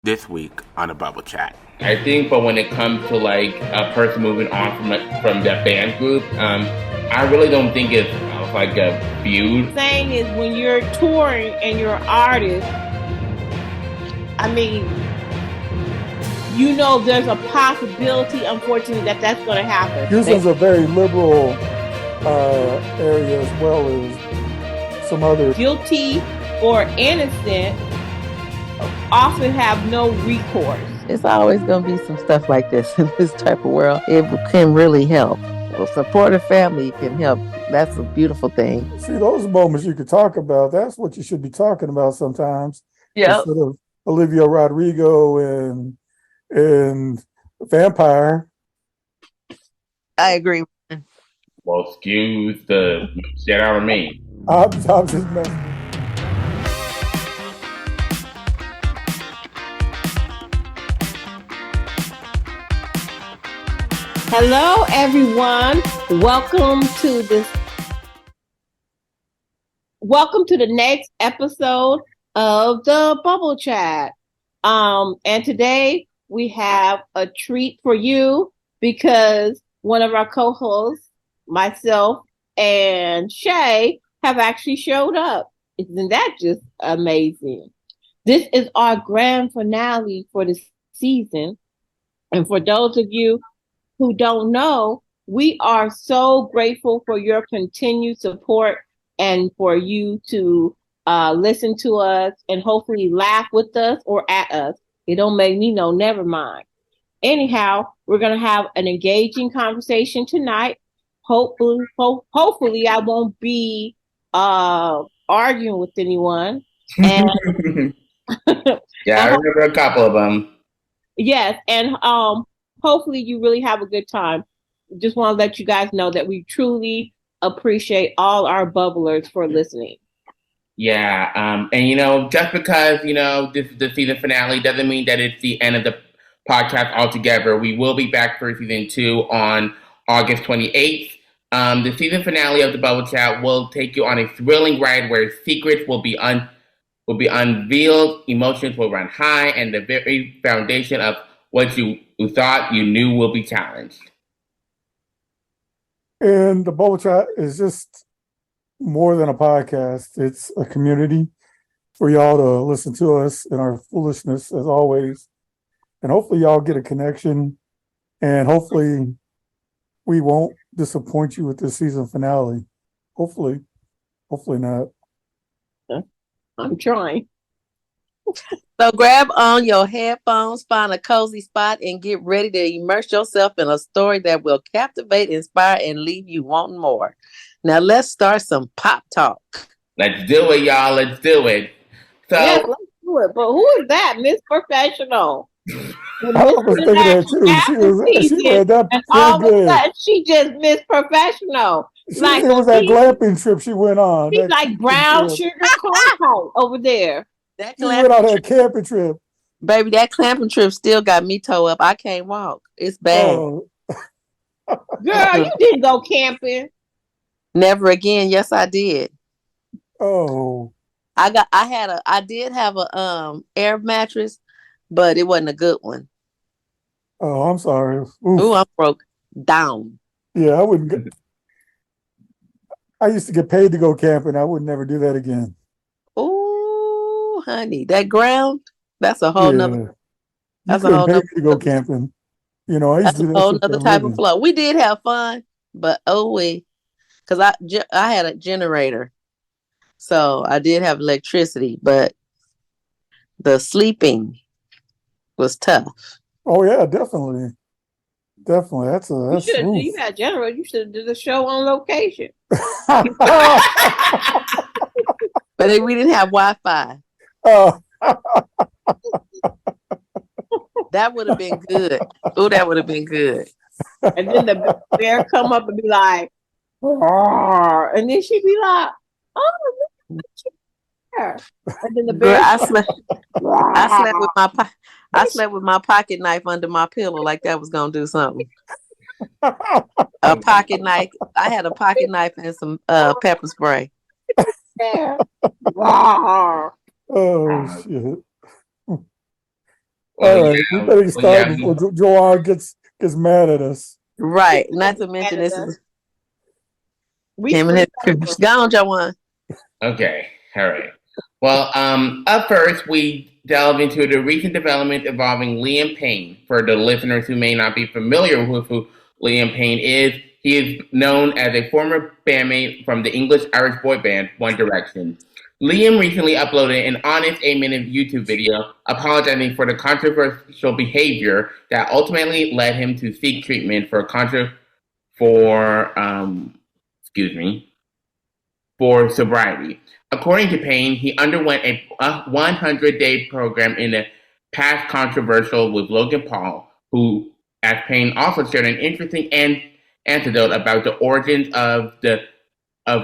this week on a Bubble Chat. I think, but when it comes to like a person moving on from that band group, I really don't think it's like a feud. The thing is, when you're touring and you're an artist, I mean, you know, there's a possibility, unfortunately, that's going to happen. Houston's a very liberal area as well as some other. Guilty or innocent often have no recourse. It's always going to be some stuff like this in this type of world. It can really help. Well, supportive family can help. That's a beautiful thing. See, those moments you could talk about, that's what you should be talking about sometimes. Yeah. Instead of Olivia Rodrigo and Vampire. I agree. Well, excuse the shit out of me. I'm just messing. Hello, everyone. Welcome to the next episode of the Bubble Chat. And today we have a treat for you because one of our co-hosts, myself and Shay, have actually showed up. Isn't that just amazing? This is our grand finale for the season. And for those of you who don't know, we are so grateful for your continued support and for you to listen to us and hopefully laugh with us or at us. It don't make me know, never mind. Anyhow, we're going to have an engaging conversation tonight. Hopefully I won't be arguing with anyone. And yeah, I remember a couple of them. Yes, and hopefully you really have a good time. Just want to let you guys know that we truly appreciate all our bubblers for listening. Yeah, and just because, this is the season finale doesn't mean that it's the end of the podcast altogether. We will be back for season 2 on August 28th. The season finale of the Bubble Chat will take you on a thrilling ride where secrets will be unveiled, emotions will run high, and the very foundation of what you thought you knew will be challenged. And the Bubble Chat is just more than a podcast. It's a community for y'all to listen to us and our foolishness as always. And hopefully y'all get a connection. And hopefully we won't disappoint you with this season finale. Hopefully not. I'm trying. So grab on your headphones, find a cozy spot, and get ready to immerse yourself in a story that will captivate, inspire, and leave you wanting more. Now let's start some pop talk. Let's do it, y'all. Let's do it. So, yes, let's do it. But who is that, Miss Professional? I was thinking that too. She read that and all good. Of a sudden, she just Miss Professional. It was that glamping trip she went on. She's like brown sugar corn over there. She went on that camping trip. Baby, that camping trip still got me toe up. I can't walk. It's bad. Oh. Girl, you didn't go camping. Never again. Yes, I did. Oh. I did have a air mattress, but it wasn't a good one. Oh, I'm sorry. Ooh, I'm broke down. Yeah, I wouldn't. I used to get paid to go camping. I would never do that again. Oh, honey, that ground, that's a whole nother. That's a whole nother to go camping. I used to do that. A whole other type of flow. We did have fun, but because I had a generator, so I did have electricity, but the sleeping was tough. Oh yeah, definitely. That's you had generator. You should have did a show on location. But we didn't have Wi-Fi. Oh. That would have been good. Oh, that would have been good. And then the bear come up and be like, "Arr," and then she'd be like, "Oh, look at you." And then the bear. Girl, I slept with my pocket knife under my pillow like that was gonna do something. A pocket knife. I had a pocket knife and some pepper spray. Yeah. Oh shit. All right, we better start yeah, before Joanne gets mad at us. Right. Not to mention this is We him and his gone, Jawan. okay, all right. Well, up first, we delve into the recent development involving Liam Payne. For the listeners who may not be familiar with who Liam Payne is, he is known as a former bandmate from the English-Irish boy band One Direction. Liam recently uploaded an honest 8-minute YouTube video apologizing for the controversial behavior that ultimately led him to seek treatment for sobriety. According to Payne, he underwent a 100-day program in the past controversial with Logan Paul, who, as Payne also shared an interesting anecdote about the origins of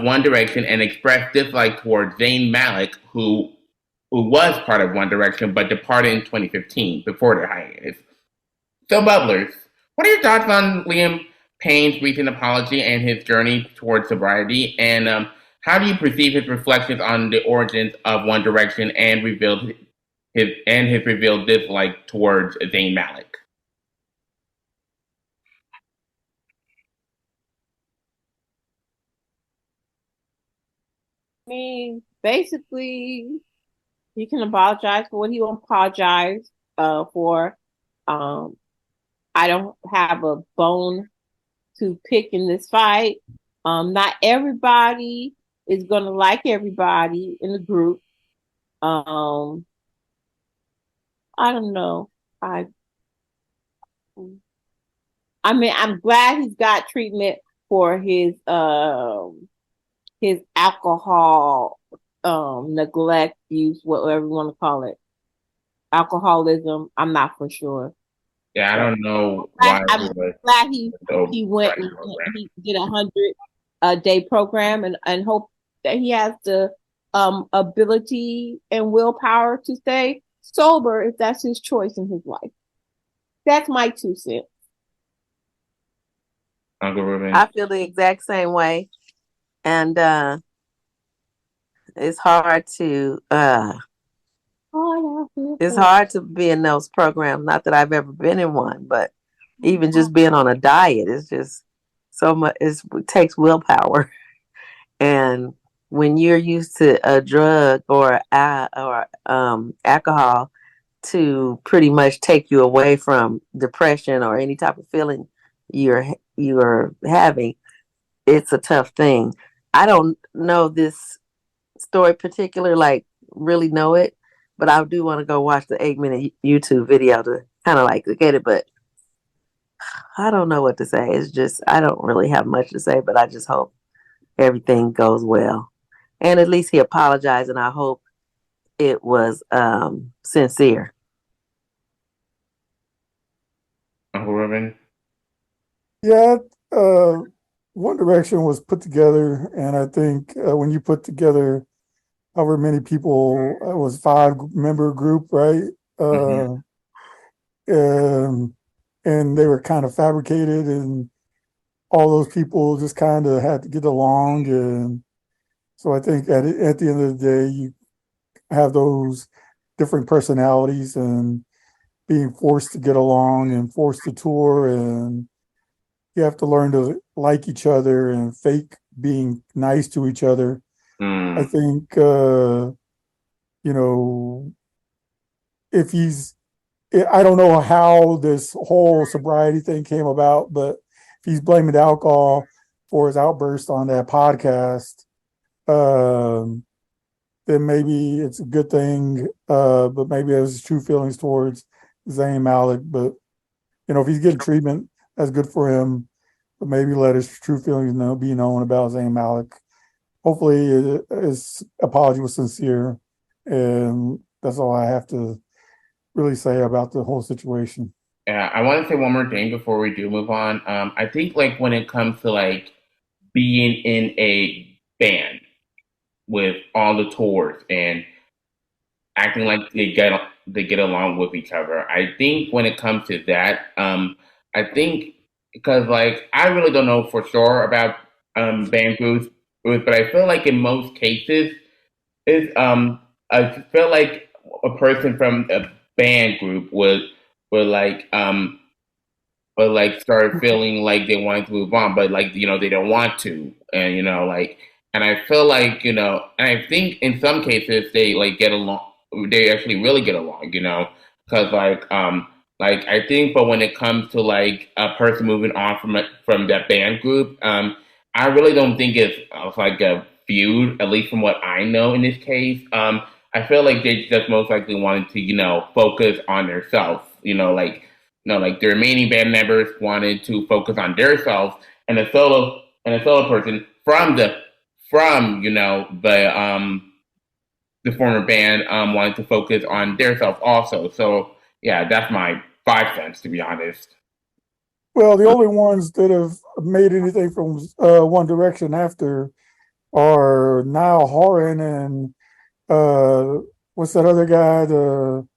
One Direction and expressed dislike towards Zayn Malik, who was part of One Direction but departed in 2015 before the hiatus. So, Bubblers, what are your thoughts on Liam Payne's recent apology and his journey towards sobriety? And how do you perceive his reflections on the origins of One Direction and his revealed dislike towards Zayn Malik? I mean, basically, he can apologize for what he won't apologize for. I don't have a bone to pick in this fight. Not everybody is gonna like everybody in the group. I don't know. I mean, I'm glad he's got treatment for his alcohol neglect, use, whatever you want to call it, alcoholism. I'm not for sure. Yeah, I don't know why. I'm glad he went and he did 100-day program and hope that he has the ability and willpower to stay sober if that's his choice in his life. That's my 2 cents. Uncle Ruben. I feel the exact same way. And it's hard to be in those programs. Not that I've ever been in one, but even just being on a diet is just so much. It takes willpower, and when you're used to a drug or alcohol to pretty much take you away from depression or any type of feeling you're having, it's a tough thing. I don't know this story particular, like really know it, but I do want to go watch the 8-minute YouTube video to kind of like get it, but I don't know what to say. It's just, I don't really have much to say, but I just hope everything goes well. And at least he apologized, and I hope it was sincere. Uncle Ruben? Yeah, One Direction was put together, and I think when you put together however many people, it was 5-member group, right? And they were kind of fabricated, and all those people just kind of had to get along. And so I think at the end of the day, you have those different personalities and being forced to get along and forced to tour, and you have to learn to like each other and fake being nice to each other. I think, if I don't know how this whole sobriety thing came about, but if he's blaming alcohol for his outburst on that podcast, then maybe it's a good thing. But maybe it was his true feelings towards Zayn Malik. But, if he's getting treatment, that's good for him. But maybe let his true feelings be known about Zayn Malik. Hopefully his apology was sincere, and that's all I have to really say about the whole situation. Yeah, I want to say one more thing before we do move on. I think like when it comes to like being in a band with all the tours and acting like they get along with each other, I think when it comes to that, I think because like I really don't know for sure about band groups, but I feel like in most cases, I feel like a person from band group would start feeling like they wanted to move on, but like they don't want to, and and I feel like and I think in some cases they like get along, they actually really get along, because like I think, but when it comes to like a person moving on from that band group, I really don't think it's like a feud, at least from what I know in this case. I feel like they just most likely wanted to focus on themselves, like the remaining band members wanted to focus on themselves, and a solo person from the former band wanted to focus on themselves also. So yeah, that's my 5 cents, to be honest. Well, the only ones that have made anything from One Direction after are Niall Horan and what's that other guy? The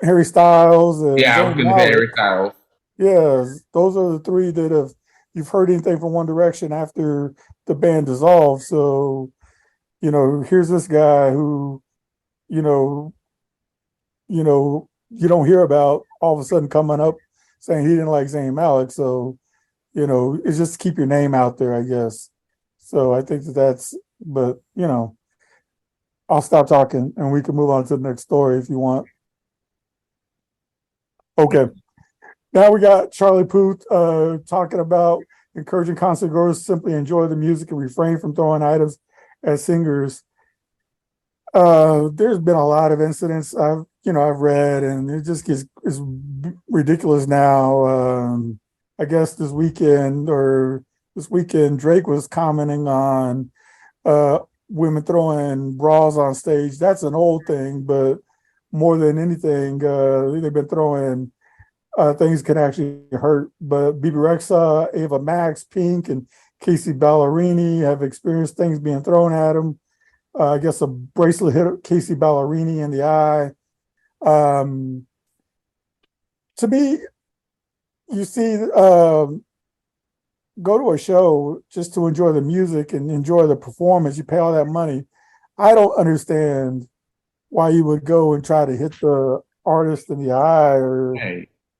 Harry Styles and Yeah, I was Zayn going to say Malik. Harry Styles. Yes, those are the three that have you've heard anything from One Direction after the band dissolved. So, here's this guy who, you know, you don't hear about all of a sudden coming up saying he didn't like Zayn Malik. So, it's just to keep your name out there, I guess. So I think that's, but I'll stop talking and we can move on to the next story if you want. Okay. Now we got Charlie Puth talking about encouraging concertgoers to simply enjoy the music and refrain from throwing items at singers. There's been a lot of incidents I've read, and it just it's ridiculous now. I guess this weekend, Drake was commenting on women throwing bras on stage. That's an old thing, but more than anything, they've been throwing things can actually hurt. But BB Rexa, Ava Max, Pink, and Casey Ballerini have experienced things being thrown at them. I guess a bracelet hit Casey Ballerini in the eye. To me, you see, go to a show just to enjoy the music and enjoy the performance. You pay all that money. I don't understand why you would go and try to hit the artist in the eye or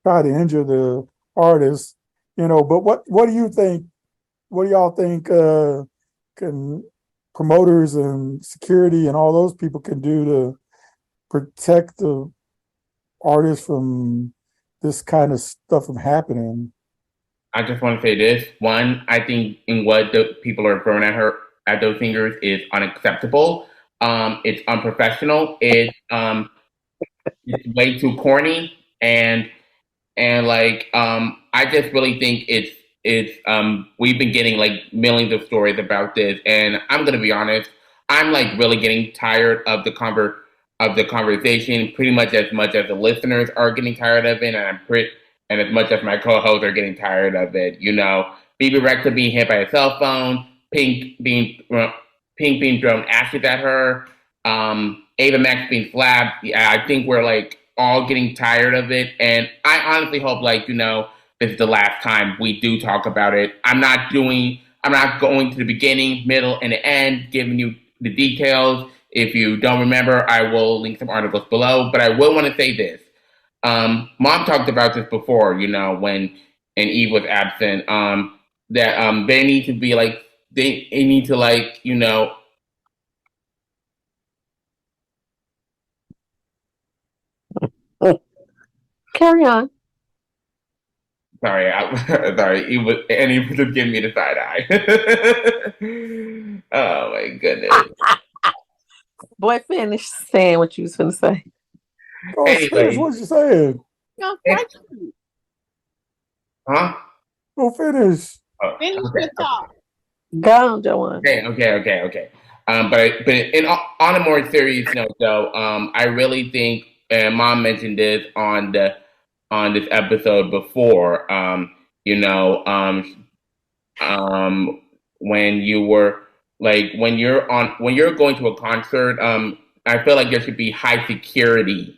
try to injure the artist. But what do you think? What do y'all think can promoters and security and all those people can do to protect the artists from this kind of stuff from happening? I just want to say this. One, I think in what the people are throwing at those singers is unacceptable. It's unprofessional. It's way too corny, and I just really think it's we've been getting like millions of stories about this, and I'm gonna be honest, I'm like really getting tired of the conversation, pretty much as the listeners are getting tired of it, and as much as my co-hosts are getting tired of it. BB Rexa being hit by a cell phone, Pink being thrown ashes at her, Ava Max being slapped. Yeah, I think we're like all getting tired of it, and I honestly hope this is the last time we do talk about it. I'm not going to the beginning, middle, and the end, giving you the details. If you don't remember, I will link some articles below. But I will want to say this. Mom talked about this before, when Eve was absent. That they need to be like they need to Carry on. Sorry, sorry. He was just giving me the side eye. Oh my goodness. Boy, finish saying what you was going to say. Oh, finish what you saying. No, Huh? Go finish. Oh, finish okay. your talk. Go on, Joanne. Okay. But on a more serious note, though, I really think, and Mom mentioned this on this episode before, when you were when you're going to a concert, I feel like there should be high security,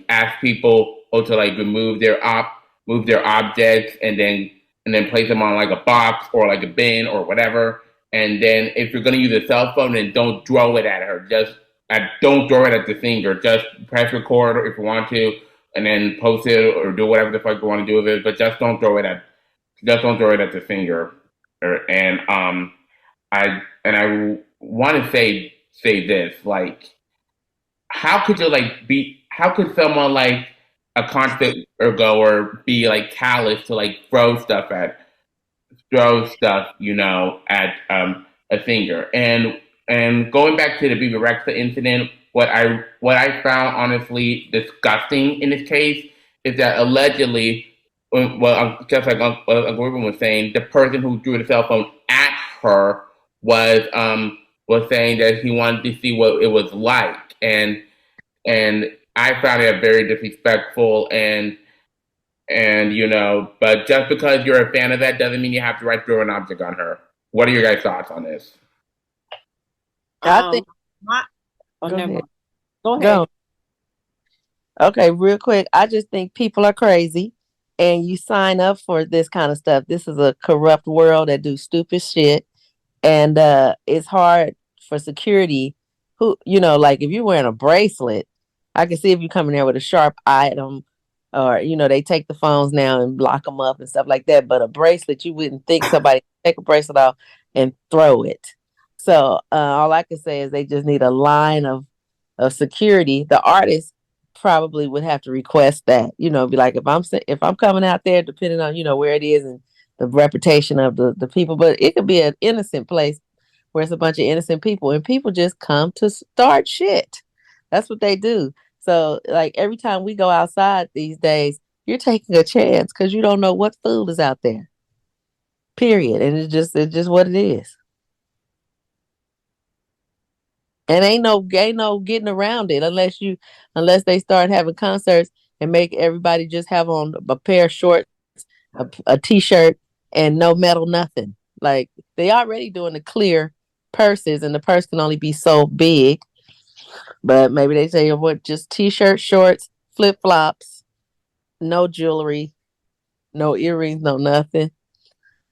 ask people to remove their objects and then place them on like a box or like a bin or whatever. And then if you're going to use a cell phone, then don't throw it at her. Just don't throw it at the singer. Just press record if you want to, and then post it or do whatever the fuck you want to do with it. But just don't throw it at the singer. I want to say this, like, how could someone like a concert goer be like callous to like throw stuff, at a singer? And going back to the BB Rexa incident, what I found honestly disgusting in this case is that allegedly, just like Uncle Ruben was saying, the person who threw the cell phone at her was saying that he wanted to see what it was like, and I found it very disrespectful, and but just because you're a fan of that doesn't mean you have to throw an object on her. What are your guys' thoughts on this? I think. Go ahead. Go. Okay, real quick. I just think people are crazy, and you sign up for this kind of stuff. This is a corrupt world that do stupid shit, and it's hard for security. Who, like if you're wearing a bracelet, I can see if you come in there with a sharp item, or they take the phones now and lock them up and stuff like that. But a bracelet, you wouldn't think somebody would take a bracelet off and throw it. So all I can say is they just need a line of security. The artist probably would have to request that, be like, if I'm coming out there, depending on where it is and the reputation of the people. But it could be an innocent place where it's a bunch of innocent people, and people just come to start shit. That's what they do. So like every time we go outside these days, you're taking a chance because you don't know what food is out there. Period. And it's just what it is. And ain't no getting around it unless they start having concerts and make everybody just have on a pair of shorts, a t-shirt, and no metal nothing. Like they already doing the clear purses, and the purse can only be so big. But maybe they say what, just t-shirt, shorts, flip-flops, no jewelry, no earrings, no nothing.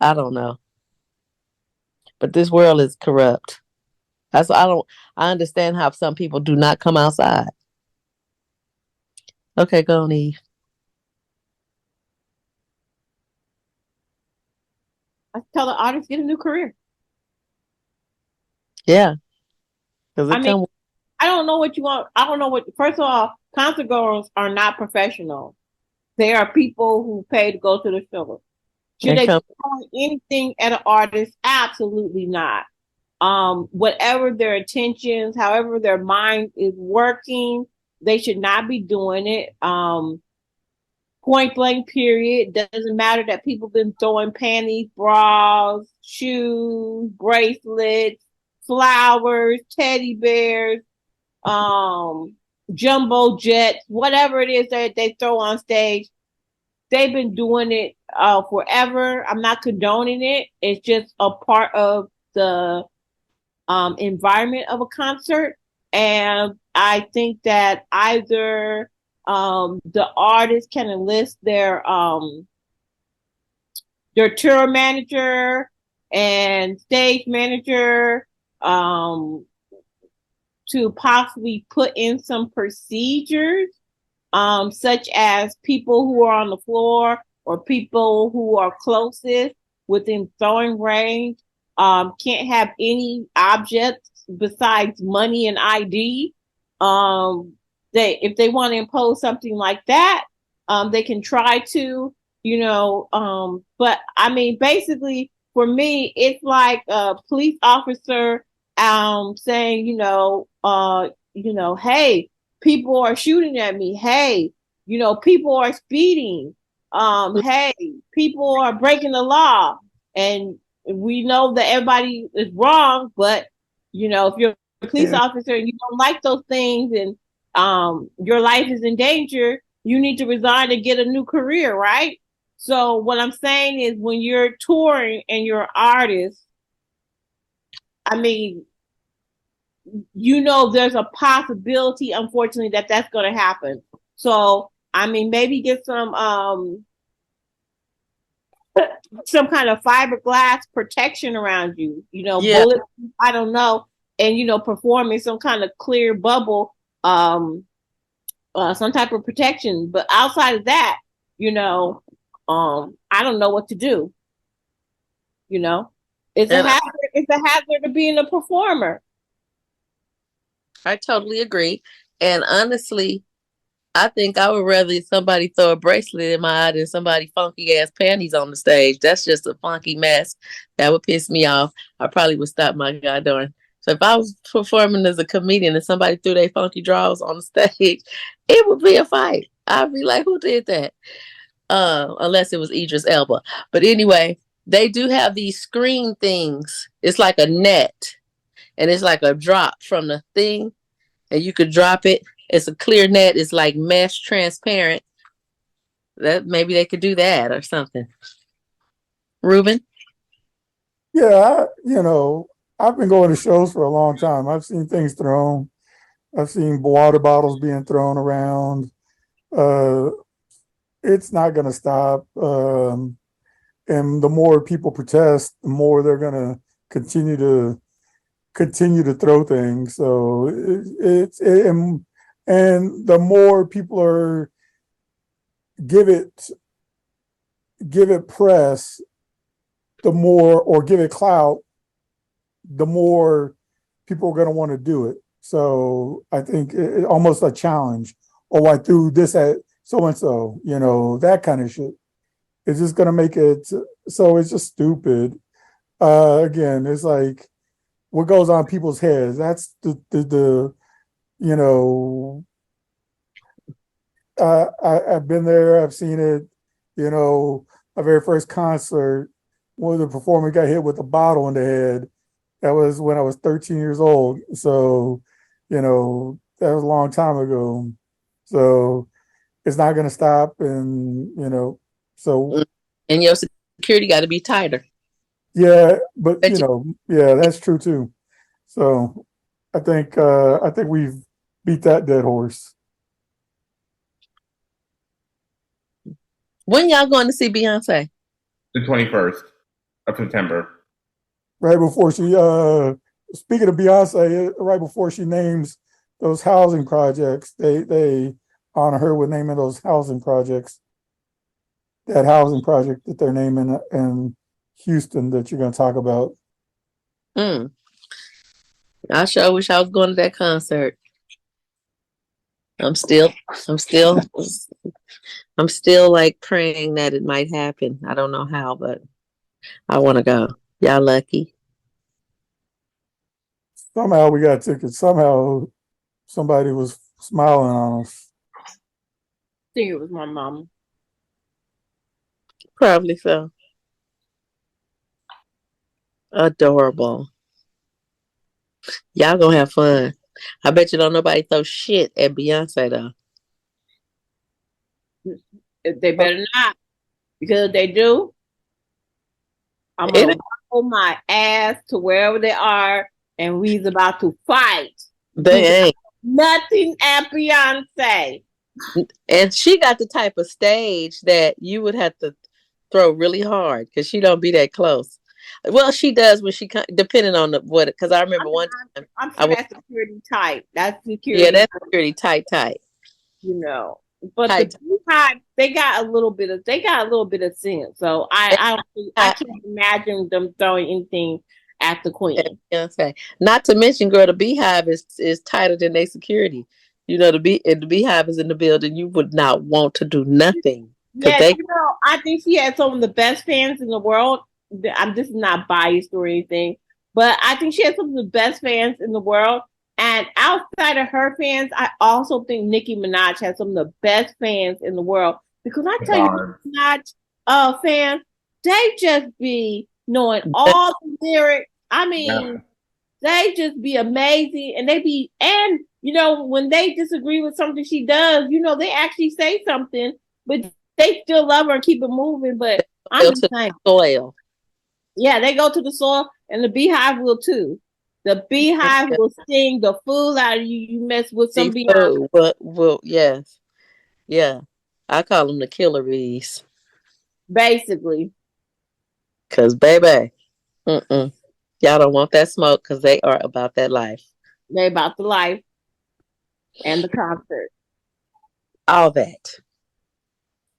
I don't know. But this world is corrupt. I understand how some people do not come outside. Okay, go on, Eve. I tell the artist, get a new career. Yeah. I don't know what you want. I don't know what. First of all, concert goers are not professional. They are people who pay to go to the show. Should they be doing anything at an artist? Absolutely not. Whatever their intentions, however their mind is working, they should not be doing it. Point blank, period. Doesn't matter that people been throwing panties, bras, shoes, bracelets, flowers, teddy bears, jumbo jets, whatever it is that they throw on stage. They've been doing it forever. I'm not condoning it. It's just a part of the environment of a concert. And I think that either the artist can enlist their tour manager and stage manager to possibly put in some procedures, such as people who are on the floor or people who are closest within throwing range can't have any objects besides money and ID. If they want to impose something like that, they can try to, but I mean, basically for me, it's like a police officer saying, hey, people are shooting at me. Hey, people are speeding. Hey, people are breaking the law. And we know that everybody is wrong, but if you're a police officer and you don't like those things and your life is in danger, you need to resign and get a new career, right? So what I'm saying is when you're touring and you're an artist, I mean, there's a possibility, unfortunately, that that's going to happen. So, I mean, maybe get some kind of fiberglass protection around you, bullet, I don't know. and performing some kind of clear bubble, some type of protection. But outside of that, I don't know what to do. It's a hazard. It's a hazard of being a performer. I totally agree. And honestly, I think I would rather somebody throw a bracelet in my eye than somebody funky ass panties on the stage. That's just a funky mess. That would piss me off. I probably would stop my guy doing. So if I was performing as a comedian and somebody threw their funky drawers on the stage, it would be a fight. I'd be like, who did that? Unless it was Idris Elba. But anyway, they do have these screen things. It's like a net, and it's like a drop from the thing, and you could drop it. It's a clear net. It's like mesh transparent. That maybe they could do that or something. Ruben? Yeah, I've been going to shows for a long time. I've seen things thrown. I've seen water bottles being thrown around. It's not going to stop. And the more people protest, the more they're going to continue to throw things. So and the more people are give it press, the more, or give it clout, the more people are going to want to do it. So I think it almost a challenge. Oh, I threw this at so and so, that kind of shit. It's just going to make it so it's just stupid. Again, it's like what goes on people's heads. That's the I've been there. I've seen it. My very first concert, one of the performers got hit with a bottle in the head. That was when I was 13 years old. So, that was a long time ago. So it's not going to stop. And, so. And your security got to be tighter. Yeah, but, yeah, that's true too. So I think we've beat that dead horse. When y'all going to see Beyonce? The 21st of September. Right before she, speaking of Beyonce, right before she names those housing projects, they honor her with naming those housing projects. That housing project that they're naming in Houston that you're going to talk about. I sure wish I was going to that concert. I'm still like praying that it might happen. I don't know how, but I want to go. Y'all lucky. Somehow we got tickets. Somehow somebody was smiling on us. I think it was my mom. Probably so. Adorable. Y'all gonna have fun. I bet you don't nobody throw shit at Beyonce though. They better not, because if they do, I'm gonna pull my ass to wherever they are, and we's about to fight. They ain't nothing at Beyonce. And she got the type of stage that you would have to throw really hard because she don't be that close. Well, she does when she depending on what. Because I remember one time. I'm sure that's security tight. That's security. Yeah, that's security tight. But tight. The Beehive, they got a little bit of sense. So I can't imagine them throwing anything at the Queen. Beyonce. Not to mention, girl, the Beehive is tighter than their security. The Beehive is in the building. You would not want to do nothing. Yeah, I think she had some of the best fans in the world. This is not biased or anything, but I think she has some of the best fans in the world. And outside of her fans, I also think Nicki Minaj has some of the best fans in the world. Because I tell you, Minaj fans, they just be knowing all the lyrics. I mean, they just be amazing. And when they disagree with something she does, they actually say something, but they still love her and keep it moving. But I'm just saying, soil. Yeah, they go to the soil, and the Beehive will too. The Beehive will sting the fool out of you. You mess with some Beehive. Well, yes. Yeah. I call them the killer bees. Basically. Because, baby, Y'all don't want that smoke because they are about that life. They about the life and the concert. All that.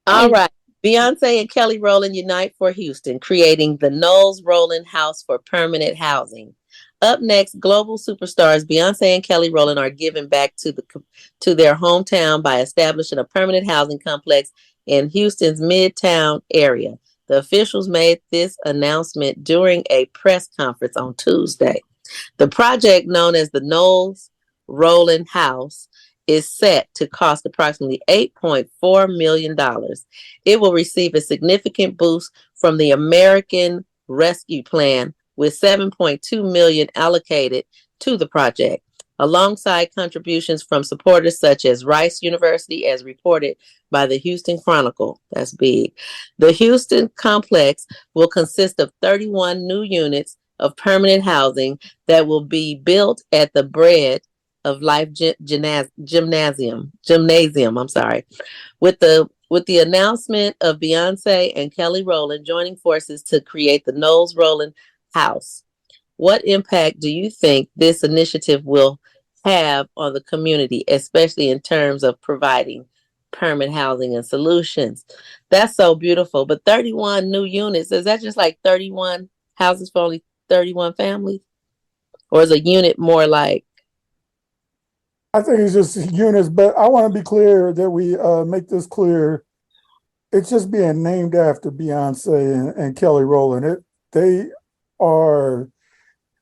All right. Beyonce and Kelly Rowland unite for Houston, creating the Knowles Rowland House for Permanent Housing. Up next, global superstars Beyonce and Kelly Rowland are giving back to their hometown by establishing a permanent housing complex in Houston's Midtown area. The officials made this announcement during a press conference on Tuesday. The project, known as the Knowles Rowland House, is set to cost approximately $8.4 million. It will receive a significant boost from the American Rescue Plan, with $7.2 million allocated to the project, alongside contributions from supporters such as Rice University, as reported by the Houston Chronicle. That's big. The Houston complex will consist of 31 new units of permanent housing that will be built at the Bread of Life gymnasium. I'm sorry. With the announcement of Beyonce and Kelly Rowland joining forces to create the Knowles Rowland House, what impact do you think this initiative will have on the community, especially in terms of providing permanent housing and solutions? That's so beautiful. But 31 new units, is that just like 31 houses for only 31 families? Or is a unit more like? I think it's just units, but I want to be clear that we make this clear. It's just being named after Beyonce and Kelly Rowland.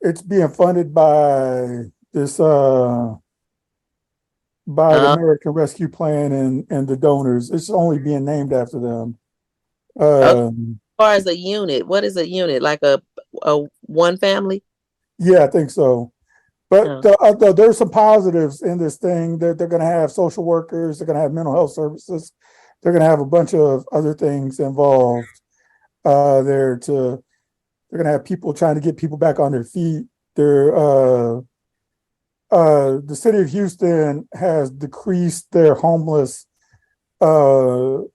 It's being funded by this by the American Rescue Plan and the donors. It's only being named after them. As far as a unit, what is a unit? Like a one family? Yeah, I think so. But there's some positives in this thing. That they're going to have social workers. They're going to have mental health services. They're going to have a bunch of other things involved. They're going to have people trying to get people back on their feet. The city of Houston has decreased their homeless rate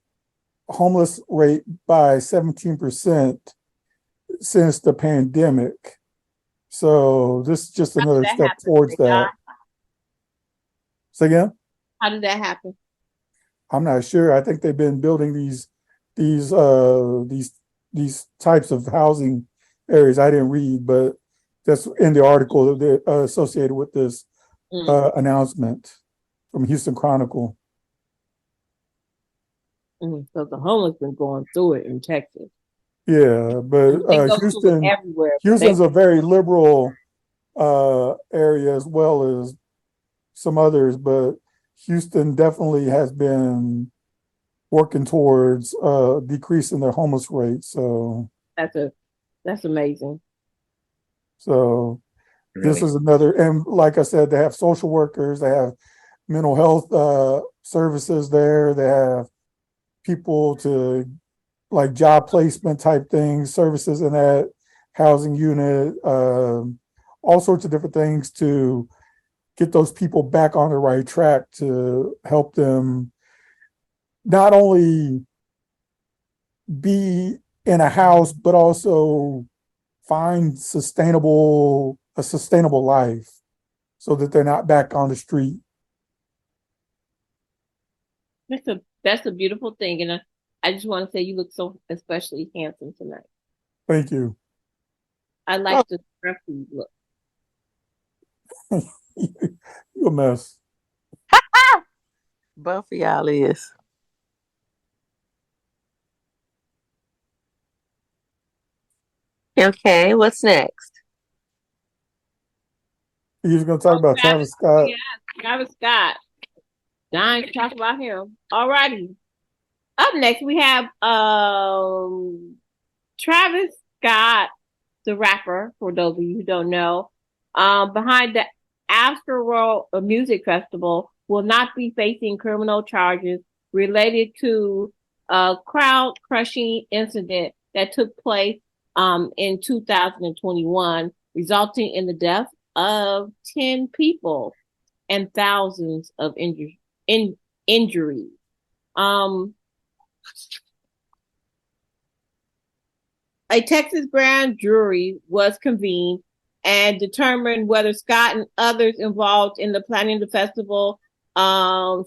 by 17% since the pandemic. So this is just another step towards that. Say again? How did that happen? I'm not sure. I think they've been building these types of housing areas. I didn't read, but that's in the article associated with this announcement from Houston Chronicle. So the homeless been going through it in Texas. Yeah, but Houston's a very liberal area as well as some others, but Houston definitely has been working towards decreasing their homeless rate. So that's amazing. So this is another, and like I said, they have social workers, they have mental health services there, they have people to like job placement type things, services in that housing unit, all sorts of different things to get those people back on the right track to help them not only be in a house, but also find a sustainable life so that they're not back on the street. That's a beautiful thing. And I just want to say you look so especially handsome tonight. Thank you. I like the scruffy look. You're a mess. Both of y'all is. Okay, what's next? You're just going to talk about Travis Scott? Yeah, Travis Scott. Dying to talk about him. All righty. Up next, we have Travis Scott, the rapper, for those of you who don't know, behind the Astroworld Music Festival, will not be facing criminal charges related to a crowd-crushing incident that took place in 2021, resulting in the death of 10 people and thousands of injuries. A Texas grand jury was convened and determine whether Scott and others involved in the planning of the festival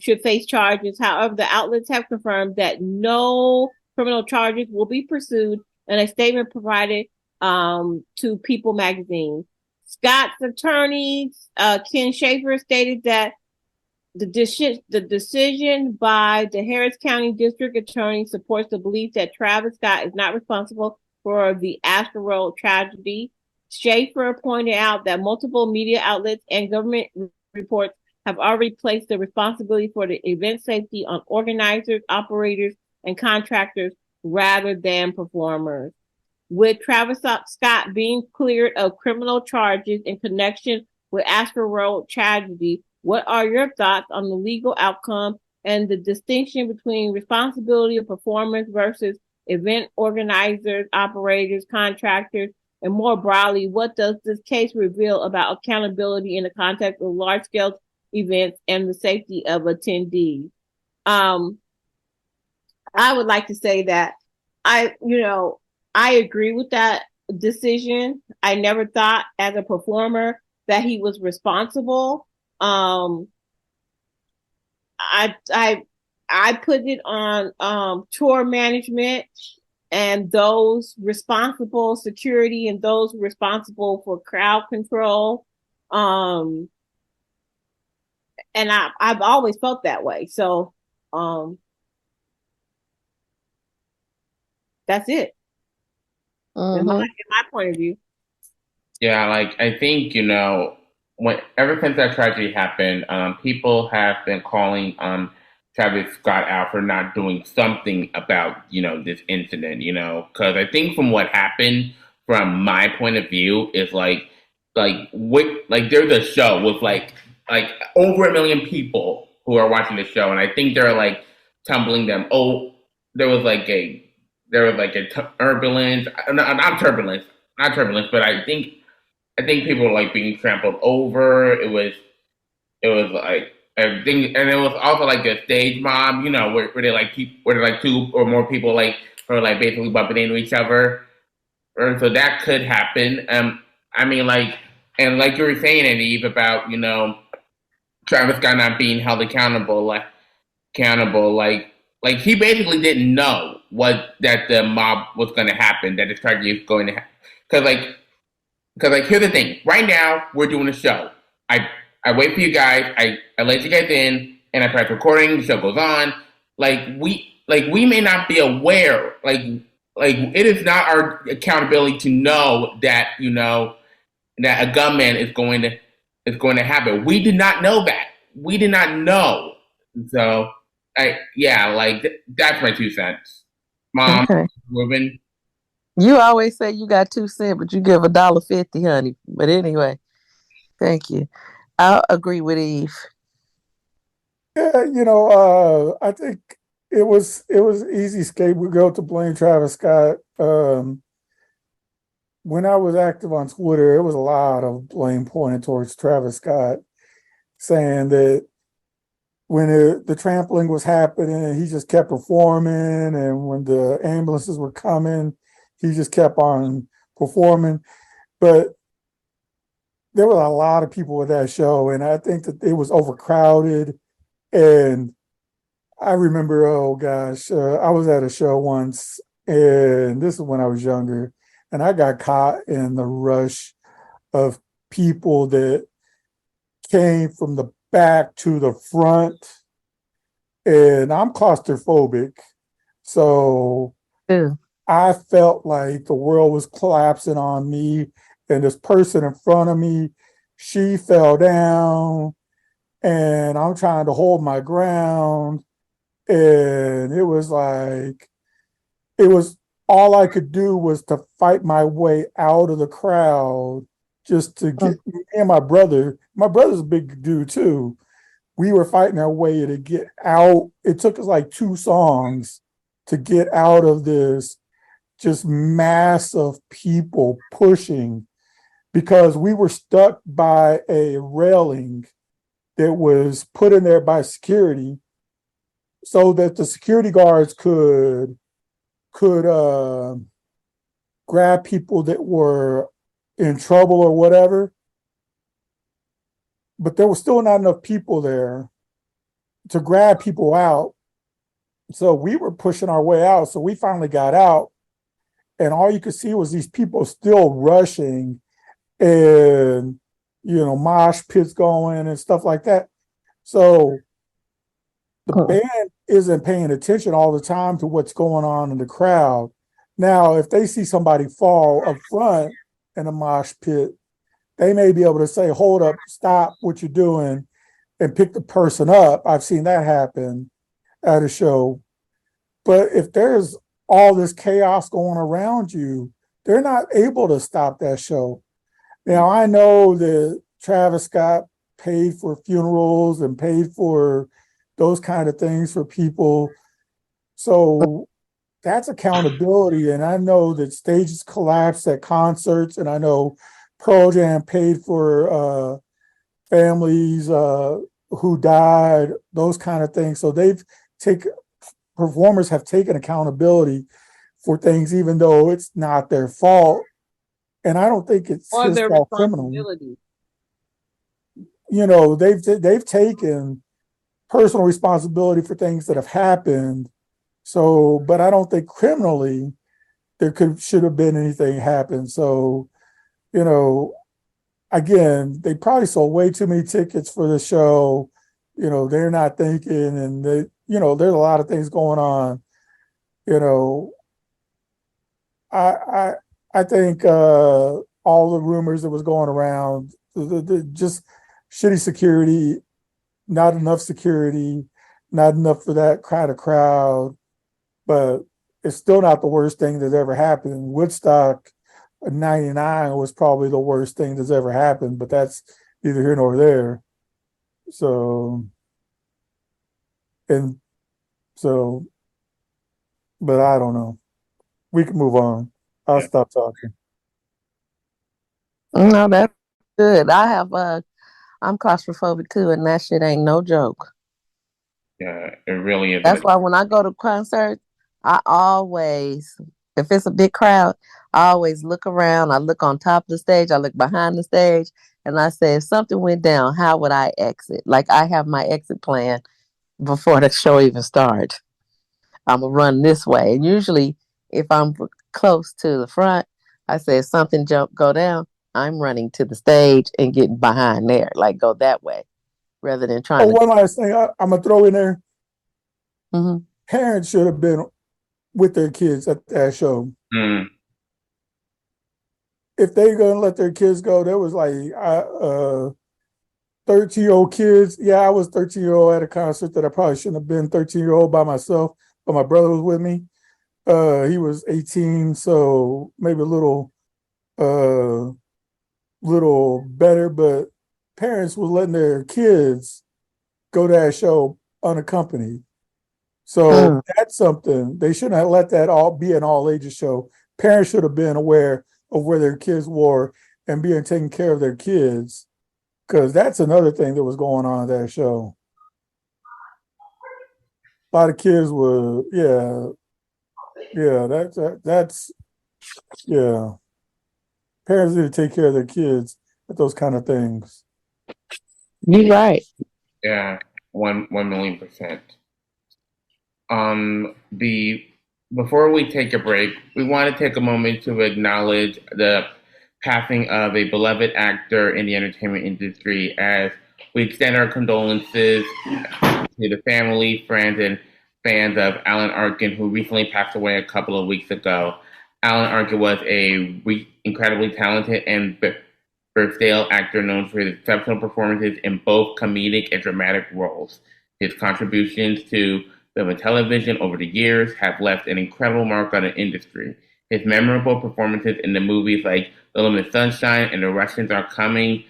should face charges. However, the outlets have confirmed that no criminal charges will be pursued in a statement provided to People magazine. Scott's attorney, Ken Schaefer, stated that the decision by the Harris County District Attorney supports the belief that Travis Scott is not responsible for the Astor Road tragedy. Schaefer pointed out that multiple media outlets and government reports have already placed the responsibility for the event safety on organizers, operators, and contractors rather than performers. With Travis Scott being cleared of criminal charges in connection with Astor Road tragedy, what are your thoughts on the legal outcome and the distinction between responsibility of performers versus event organizers, operators, contractors, and more broadly, what does this case reveal about accountability in the context of large-scale events and the safety of attendees? I would like to say that I agree with that decision. I never thought as a performer that he was responsible. I put it on tour management and those responsible security and those responsible for crowd control. And I've always felt that way. So that's it. In my point of view. Yeah, like I think, ever since that tragedy happened, people have been calling Travis Scott out for not doing something about, this incident, because I think from what happened, from my point of view, is like there's a show with like over 1 million people who are watching the show, and I think they're like tumbling them. Oh, there was a turbulence, not turbulence, but I think people were like being trampled over. It was like everything, and it was also like a stage mob, where they like two or more people like are like basically bumping into each other, or so that could happen. I mean, like you were saying, Eve, about Travis Scott not being held accountable, like he basically didn't know that the mob was going to happen, that this tragedy is going to happen, because here's the thing. Right now, we're doing a show. I wait for you guys. I let you guys in, and I press recording. The show goes on. We may not be aware. It is not our accountability to know that that a gunman is going to happen. We did not know that. We did not know. So that's my 2 cents. Mom, Okay. Ruben. You always say you got 2 cents, but you give $1.50, honey. But anyway, thank you. I'll agree with Eve. Yeah, I think it was easy scapegoat to blame Travis Scott. When I was active on Twitter, it was a lot of blame pointed towards Travis Scott, saying that when the trampling was happening, he just kept performing, and when the ambulances were coming, he just kept on performing. But there were a lot of people at that show, and I think that it was overcrowded. And I remember, I was at a show once, and this is when I was younger, and I got caught in the rush of people that came from the back to the front, and I'm claustrophobic, so I felt like the world was collapsing on me, and this person in front of me, she fell down, and I'm trying to hold my ground, and it was all I could do was to fight my way out of the crowd, just to get me and my brother's a big dude too. We were fighting our way to get out. It took us like 2 songs to get out of this just mass of people pushing, because we were stuck by a railing that was put in there by security so that the security guards could grab people that were in trouble or whatever. But there was still not enough people there to grab people out. So we were pushing our way out. So we finally got out, and all you could see was these people still rushing, and mosh pits going and stuff like that. So the band isn't paying attention all the time to what's going on in the crowd. Now, if they see somebody fall up front in a mosh pit, they may be able to say, hold up, stop what you're doing, and pick the person up. I've seen that happen at a show. But if there's all this chaos going around you, they're not able to stop that show. Now, I know that Travis Scott paid for funerals and paid for those kind of things for people. So that's accountability. And I know that stages collapsed at concerts, and I know Pearl Jam paid for families who died, those kind of things. So performers have taken accountability for things, even though it's not their fault. And I don't think it's Or his their fault criminally. They've taken personal responsibility for things that have happened. So, but I don't think criminally there should have been anything happen. So, again, they probably sold way too many tickets for the show. They're not thinking, and there's a lot of things going on. I think all the rumors that was going around, just shitty security, not enough security, not enough for that kind of crowd. But it's still not the worst thing that's ever happened. Woodstock '99 was probably the worst thing that's ever happened, but that's neither here nor there. So, but I don't know. We can move on. I'll stop talking. No, that's good. I'm claustrophobic too, and that shit ain't no joke. Yeah, it really is. That's why when I go to concerts, I always, if it's a big crowd, I always look around. I look on top of the stage. I look behind the stage, and I say, if something went down, how would I exit? Like, I have my exit plan before the show even starts. I'm gonna run this way, and usually, if I'm close to the front, I say, if something go down, I'm running to the stage and getting behind there, like go that way, rather than trying to. One last thing I'm gonna throw in there. Mm-hmm. Parents should have been with their kids at that show. Mm. If they're gonna let their kids go, there was like 13-year-old kids. Yeah, I was 13-year-old at a concert that I probably shouldn't have been 13-year-old by myself, but my brother was with me. He was 18, so maybe a little better, but parents were letting their kids go to that show unaccompanied. So that's something. They shouldn't have let that all be an all ages show. Parents should have been aware of where their kids were and being taking care of their kids, because that's another thing that was going on at that show. A lot of kids were, that's parents need to take care of their kids at those kind of things. You're right. Yeah, 1,000,000%. Before we take a break, we want to take a moment to acknowledge the passing of a beloved actor in the entertainment industry, as we extend our condolences to the family, friends, and fans of Alan Arkin, who recently passed away a couple of weeks ago. Alan Arkin was a incredibly talented and versatile actor known for his exceptional performances in both comedic and dramatic roles. His contributions to film and television over the years have left an incredible mark on the industry. His memorable performances in the movies like Little Miss Sunshine and The Russians Are Coming,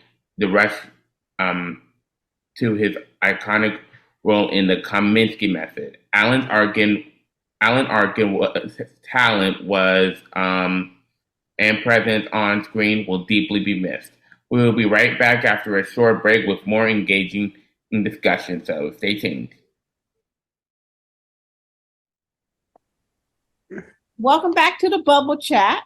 to his iconic role in The Kominsky Method. Alan Arkin's talent was and presence on screen will deeply be missed. We will be right back after a short break with more engaging discussion, so stay tuned. Welcome back to the Bubble Chat.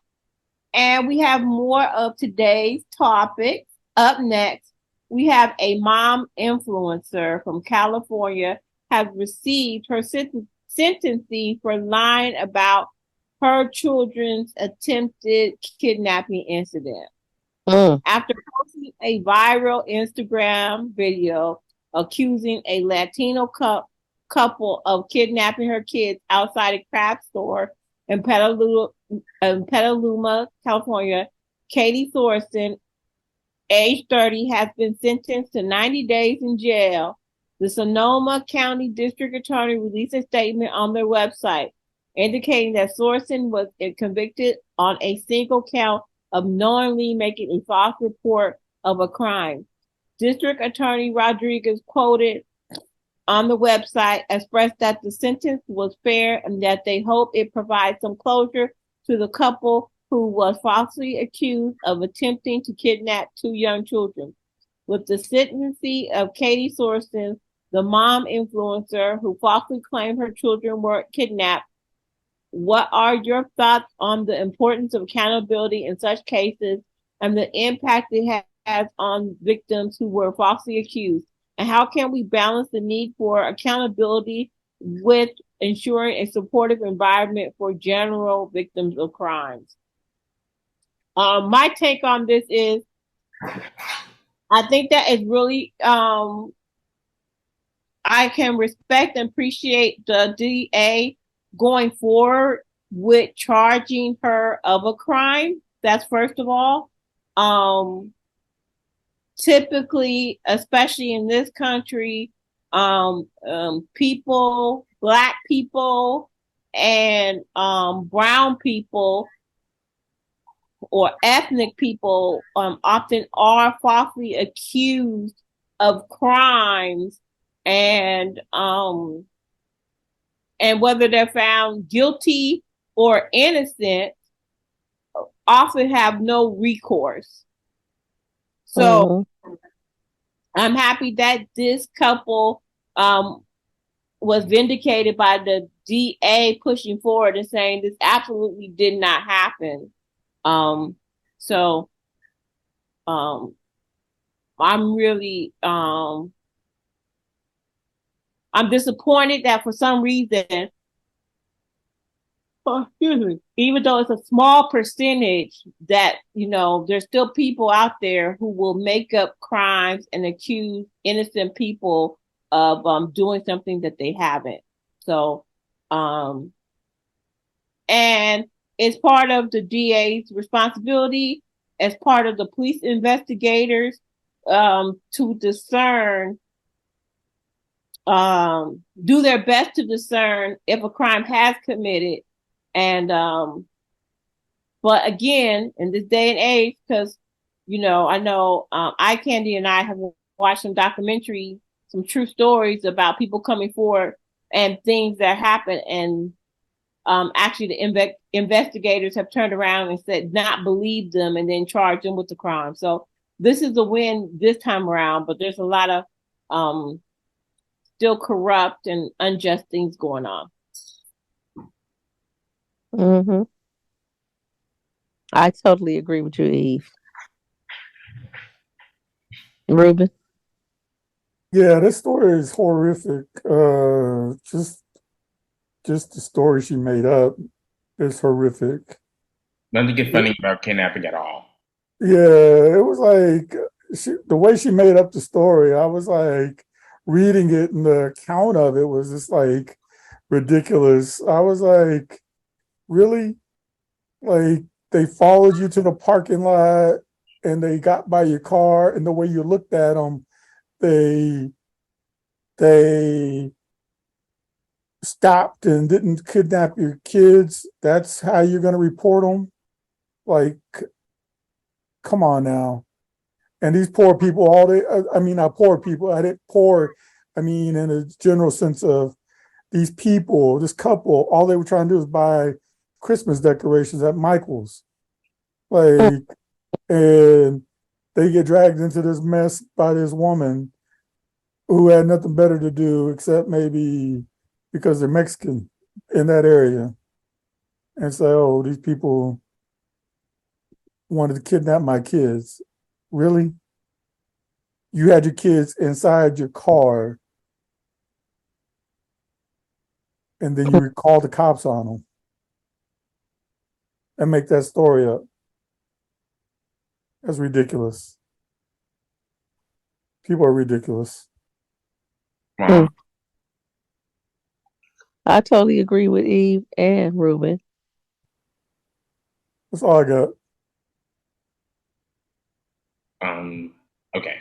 And we have more of today's topic. Up next, we have a mom influencer from California has received her sentencing for lying about her children's attempted kidnapping incident. After posting a viral Instagram video accusing a Latino couple of kidnapping her kids outside a craft store in Petaluma, California, Katie Thorson, age 30, has been sentenced to 90 days in jail. The Sonoma County District Attorney released a statement on their website indicating that Thorson was convicted on a single count of knowingly making a false report of a crime. District Attorney Rodriguez, quoted on the website, expressed that the sentence was fair and that they hope it provides some closure to the couple who was falsely accused of attempting to kidnap 2 young children. With the sentencing of Katie Thorson, the mom influencer who falsely claimed her children were kidnapped, what are your thoughts on the importance of accountability in such cases and the impact it has on victims who were falsely accused? And how can we balance the need for accountability with ensuring a supportive environment for general victims of crimes? My take on this is, I think that is really, I can respect and appreciate the DA going forward with charging her of a crime. That's first of all. Typically, especially in this country, people, Black people and brown people or ethnic people often are falsely accused of crimes, and whether they're found guilty or innocent, often have no recourse. So I'm happy that this couple was vindicated by the DA pushing forward and saying this absolutely did not happen. I'm really I'm disappointed that for some reason, even though it's a small percentage, that, you know, there's still people out there who will make up crimes and accuse innocent people of doing something that they haven't. So, and it's part of the DA's responsibility as part of the police investigators to discern, do their best to discern if a crime has committed. And but again, in this day and age, because, you know, I know Eye Candy and I have watched some documentaries, some true stories about people coming forward and things that happen, and actually the investigators have turned around and said not believe them and then charge them with the crime. So this is a win this time around, but there's a lot of still corrupt and unjust things going on. I totally agree with you, Eve. Ruben? Yeah, this story is horrific. Just the story she made up is horrific. Nothing gets funny about kidnapping at all. Yeah, it was like the way she made up the story. I was like reading it, and the account of it was just like ridiculous. I was like, really? Like, they followed you to the parking lot and they got by your car, and the way you looked at them, they stopped and didn't kidnap your kids. That's how you're going to report them? Like, come on now. And these poor people, not poor people, I mean in a general sense of these people, this couple, all they were trying to do is buy Christmas decorations at Michael's. Like, and they get dragged into this mess by this woman who had nothing better to do except maybe because they're Mexican in that area. And so, these people, wanted to kidnap my kids. Really? You had your kids inside your car, and then you call the cops on them and make that story up. That's ridiculous. People are ridiculous. Wow. I totally agree with Eve and Ruben. That's all I got. Okay.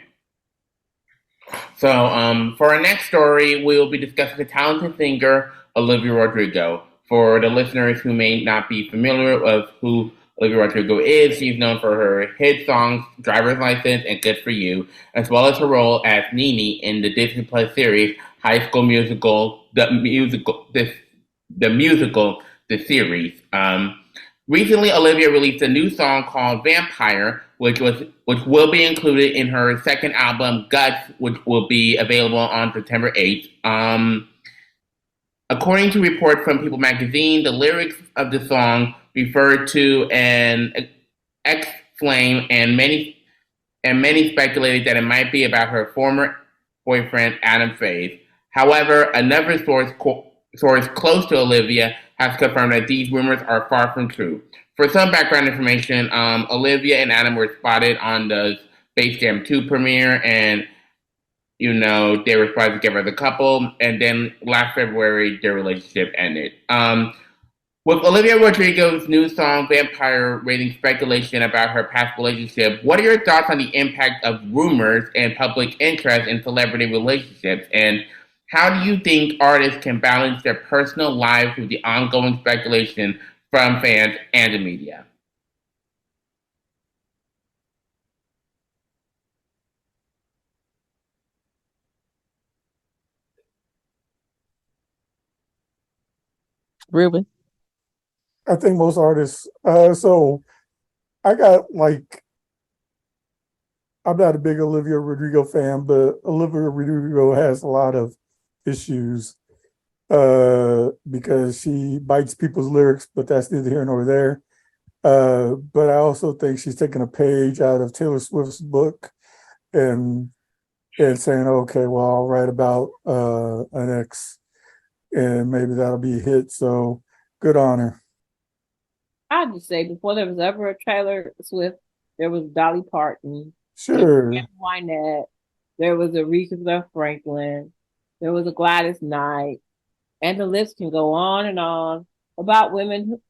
So, for our next story, we will be discussing the talented singer Olivia Rodrigo. For the listeners who may not be familiar with who Olivia Rodrigo is, she's known for her hit songs "Driver's License" and "Good for You," as well as her role as Nene in the Disney Plus series High School Musical, the series. Recently, Olivia released a new song called "Vampire," which will be included in her second album, Guts, which will be available on September 8th. According to reports from People magazine, the lyrics of the song refer to an ex-flame, and many speculated that it might be about her former boyfriend, Adam Faith. However, another source close to Olivia has confirmed that these rumors are far from true. For some background information, Olivia and Adam were spotted on the Space Jam 2 premiere, and they were spotted together as a couple, and then last February, their relationship ended. With Olivia Rodrigo's new song, Vampire, raising speculation about her past relationship, what are your thoughts on the impact of rumors and public interest in celebrity relationships? And how do you think artists can balance their personal lives with the ongoing speculation from fans and the media? Ruben? I think most artists. So I got I'm not a big Olivia Rodrigo fan, but Olivia Rodrigo has a lot of issues because she bites people's lyrics, but that's neither here nor there. But I also think she's taking a page out of Taylor Swift's book and saying, okay, well, I'll write about an ex and maybe that'll be a hit. So good on her. I'd just say before there was ever a Taylor Swift, there was Dolly Parton, Sure. Wynette, there was Aretha Franklin, there was a Gladys Knight, and the list can go on and on about women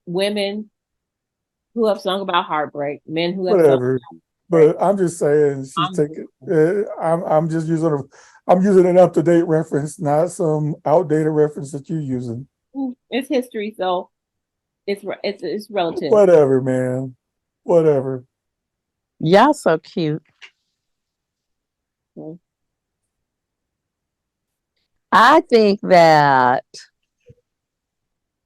who have sung about heartbreak, men who have Whatever. sung. But I'm just saying she's taking. I'm just using I'm using an up to date reference, not some outdated reference that you're using. It's history, so it's relative. Whatever, man. Whatever. Y'all so cute. Okay. I think that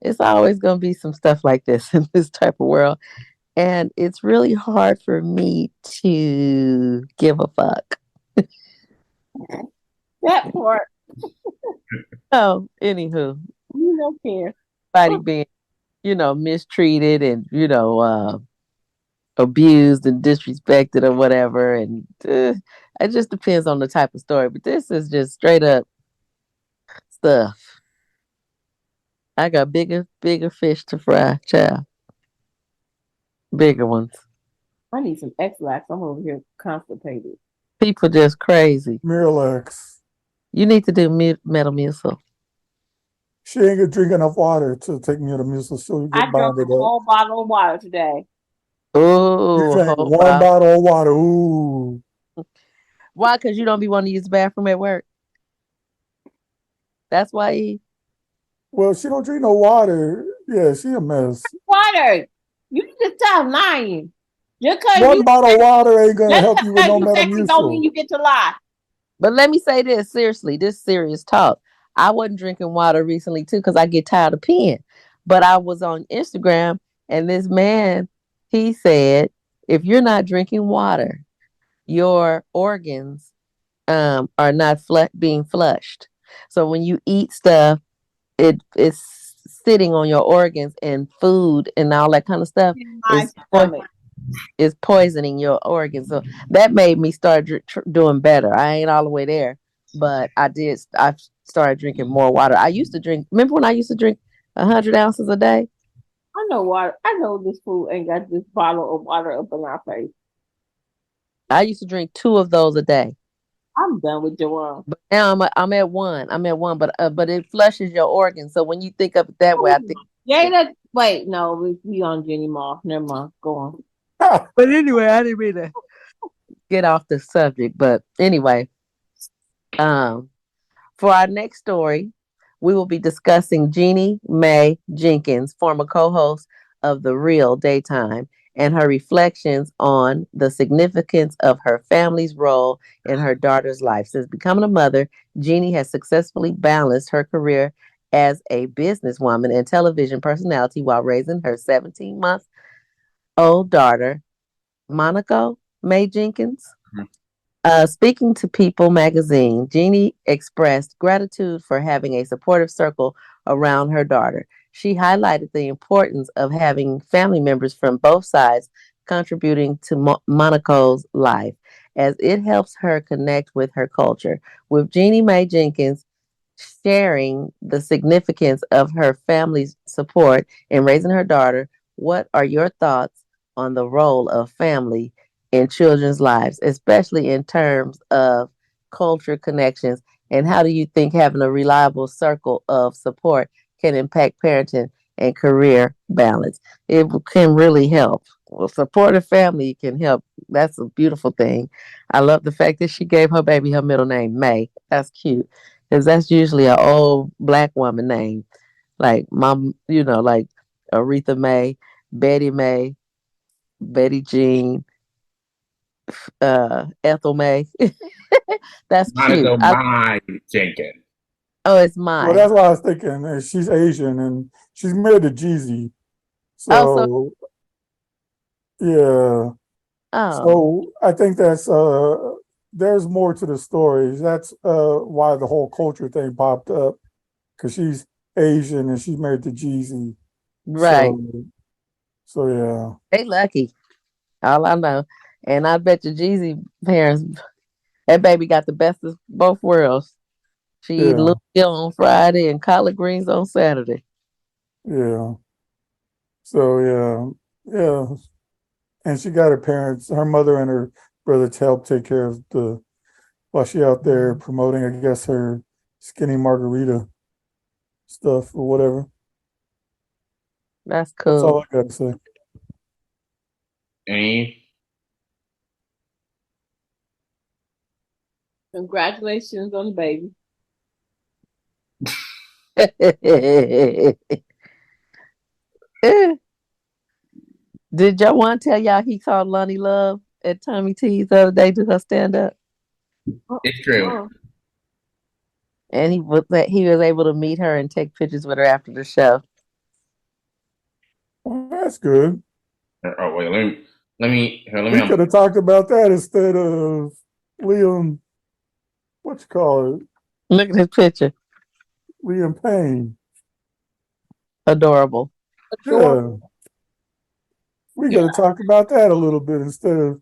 it's always going to be some stuff like this in this type of world. And it's really hard for me to give a fuck. That part. Oh, anywho. You don't care. Everybody being, mistreated and, abused and disrespected or whatever. And it just depends on the type of story. But this is just straight up stuff. I got bigger fish to fry, child. Bigger ones. I need some X-Lax. I'm over here constipated. People just crazy. Miralax. You need to do Metamucil. She ain't gonna drink enough water to take Metamucil. She'll I get drank a bonded up. whole bottle of water today. You drank Oh, one bottle of water. Ooh. Why? Because you don't be wanting to use the bathroom at work. That's why. Well, she don't drink no water. Yeah, she a mess. Water. You need to stop lying. Just One bottle of water ain't gonna help you with no Metamucil. Don't mean Metamucil. you get to lie. But let me say this seriously. This serious talk. I wasn't drinking water recently too because I get tired of peeing. But I was on Instagram and this man, he said, if you're not drinking water, your organs are not being flushed. So when you eat stuff, it's sitting on your organs and food and all that kind of stuff. is poisoning your organs. So that made me start doing better. I ain't all the way there, but I did. I started drinking more water. I used to drink. Remember when I used to drink 100 ounces a day? I know water. I know this fool ain't got this bottle of water up in our face. I used to drink 2 of those a day. I'm done with Joanne. But now I'm at one. I'm at one, but it flushes your organs. So when you think of it that way, I think. Jada, wait, no, we on Jenny Moss. Never mind. Go on. But anyway, I didn't mean to get off the subject. But anyway, for our next story, we will be discussing Jeannie Mae Jenkins, former co-host of The Real Daytime, and her reflections on the significance of her family's role in her daughter's life. Since becoming a mother, Jeannie has successfully balanced her career as a businesswoman and television personality while raising her 17-month-old daughter, Monica Mae Jenkins. Speaking to People magazine, Jeannie expressed gratitude for having a supportive circle around her daughter. She highlighted the importance of having family members from both sides contributing to Monica's life, as it helps her connect with her culture. With Jeannie Mae Jenkins sharing the significance of her family's support in raising her daughter, what are your thoughts on the role of family in children's lives, especially in terms of culture connections? And how do you think having a reliable circle of support can impact parenting and career balance? It can really help. Well, supportive family can help. That's a beautiful thing. I love the fact that she gave her baby her middle name, May. That's cute. Because that's usually an old Black woman name. Like mom, like Aretha May, Betty May, Betty Jean, Ethel May. That's cute. Monica Mae Jenkins. Oh, it's Well, mine. that's what I was thinking. She's Asian and she's married to Jeezy. So, yeah. So I think that's there's more to the story. That's why the whole culture thing popped up, because she's Asian and she's married to Jeezy. Right. So yeah. They lucky. All I know. And I bet your Jeezy parents, that baby got the best of both worlds. She eat Louis on Friday and collard greens on Saturday. Yeah. So yeah. And she got her parents, her mother and her brother to help take care of while she out there promoting, I guess, her skinny margarita stuff or whatever. That's cool. That's all I gotta say. Any? Congratulations on the baby. Did y'all want to tell y'all he saw Lonnie Love at Tommy T's the other day to her stand up? It's true. And he was able to meet her and take pictures with her after the show. Well, that's good. Oh wait, let me. We could have talked about that instead of Liam. What you call it? Look at his picture. Liam Payne. Adorable. Yeah. We got to talk about that a little bit instead of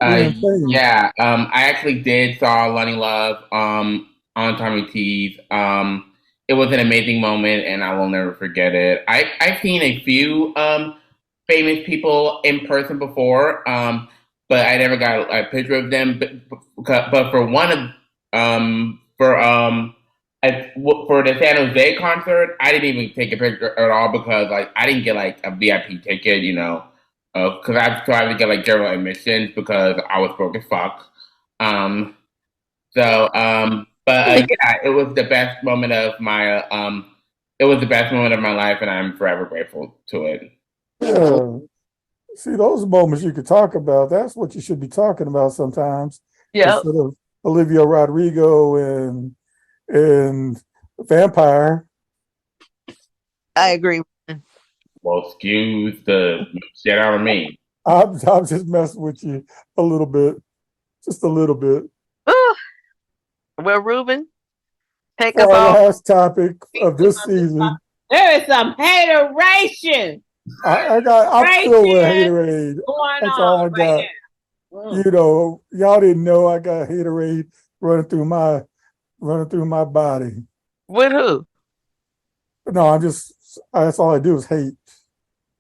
Liam Payne. Yeah. I actually did saw Lonnie Love on Tommy T's. It was an amazing moment, and I will never forget it. I've seen a few famous people in person before, but I never got a picture of them. But for one of for the San Jose concert, I didn't even take a picture at all because I didn't get a VIP ticket, because I tried to get general admissions because I was broke as fuck. But yeah, it was the best moment of my life, and I'm forever grateful to it. Yeah. See, those moments you could talk about, that's what you should be talking about sometimes. Yeah. Instead of Olivia Rodrigo and Vampire. I agree. Well, excuse the shit out of me. I'm just messing with you a little bit. Just a little bit. Well, Ruben, take For us our off. last topic of this season. There is some hateration I'm Right filled with there, haterade. going That's all on I right got. now. You know, y'all didn't know I got haterade running through my body. With who? No, that's all I do is hate.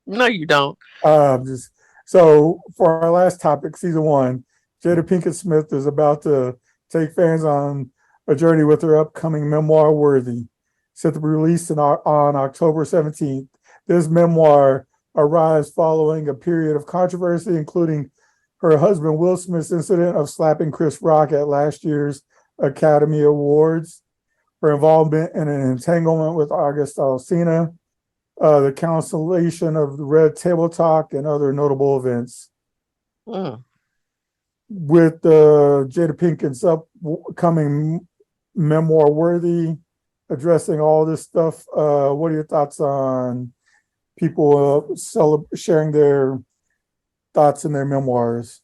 No, you don't. Just so for our last topic, season one, Jada Pinkett Smith is about to take fans on a journey with her upcoming memoir, Worthy, set to be released on October 17th. This memoir arrives following a period of controversy, including her husband Will Smith's incident of slapping Chris Rock at last year's Academy Awards, her involvement in an entanglement with August Alsina, the cancellation of the Red Table Talk, and other notable events. Mm. With Jada Pinkett's upcoming memoir, Worthy, addressing all this stuff, what are your thoughts on people sharing their thoughts in their memoirs?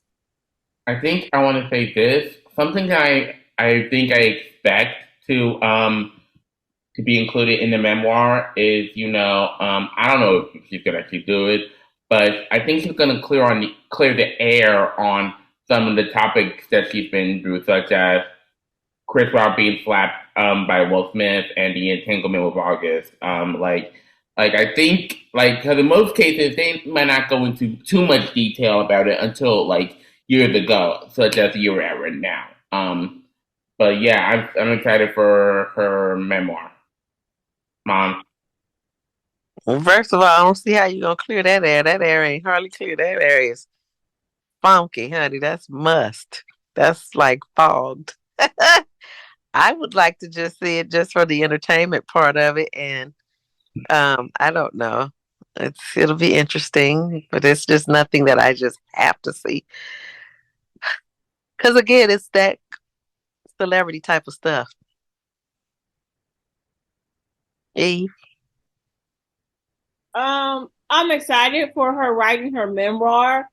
I think I want to say this. Something that I think I expect to be included in the memoir is, I don't know if she's gonna actually do it, but I think she's gonna clear the air on some of the topics that she's been through, such as Chris Rock being slapped by Will Smith and the entanglement with August. I think, because in most cases they might not go into too much detail about it until years ago, such as the year we're at right now. But yeah, I'm excited for her memoir, Mom. Well, first of all, I don't see how you gonna clear that air. That air ain't hardly clear. That air is funky, honey. That's must. That's like fogged. I would like to just see it just for the entertainment part of it, and I don't know. It'll be interesting, but it's just nothing that I just have to see. Because again, it's that celebrity type of stuff. Eve. I'm excited for her writing her memoir.